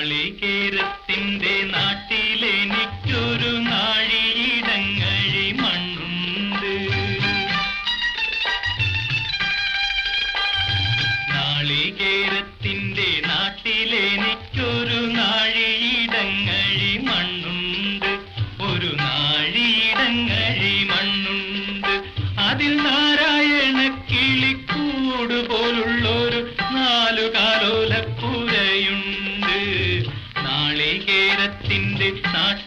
നാളികേരത്തിന്റെ നാട്ടിലെനിക്കൊരു നാഴിയിടങ്ങഴി മണ്ണുണ്ട്. നാളികേരത്തിന്റെ നാട്ടിലെനിക്കൊരു നാഴിയിടങ്ങഴി മണ്ണുണ്ട്. ഒരു നാഴിയിടങ്ങഴി മണ്ണുണ്ട്. അതിൽ നാരായണ കിളിക്കൂട് പോലുള്ളൊരു നാലുകാലോലപ്പുരയുണ്ട്. നാളികേരത്തിന്റെ നാട്ടിൽ